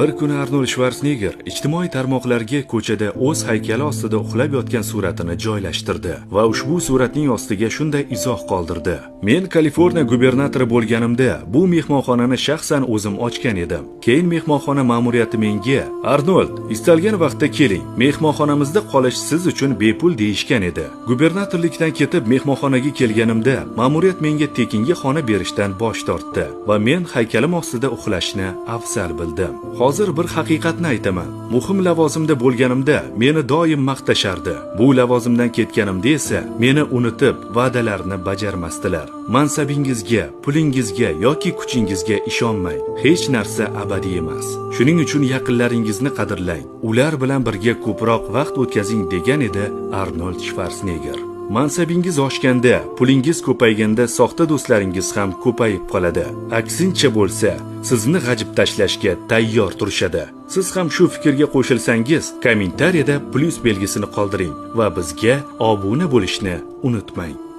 Bir kuni Arnold Shvarsenegger ijtimoiy tarmoqlarga ko'chada o'z haykali ostida uxlab yotgan suratini joylashtirdi va ushbu suratning ostiga shunday izoh qoldirdi: Men Kaliforniya gubernatori bo'lganimda bu mehmonxonani shaxsan o'zim ochgan edim. Keyin mehmonxona ma'muriyati menga: Arnold, istalgan vaqtda keling, mehmonxonamizda qolish siz uchun bepul deyishgan edi. Gubernatorlikdan ketib mehmonxonaga kelganimda ma'muriyat menga tekinga xona berishdan bosh tortdi va men haykalim ostida uxlashni afzal bildim. Hozir bir haqiqatni aytaman. Muhim lavozimda bo'lganimda meni doim maqtashardi. Bu lavozimdan ketganimda esa meni unutib, va'dalarni bajarmasdilar. Mansabingizga, pulingizga yoki kuchingizga ishonmang. Hech narsa abadiy emas. Shuning uchun yaqinlaringizni qadrlang. Ular bilan birga ko'proq vaqt o'tkazing, degan edi Arnold Shvarsenegger. Mansabingiz oshganda, pulingiz ko'payganda soxta do'stlaringiz ham ko'payib qoladi. Aksincha bo'lsa, sizni g'ajib tashlashga tayyor turishadi. Siz ham shu fikrga qo'shilsangiz, kommentariyada plyus belgisini qoldiring va bizga obuna bo'lishni unutmang.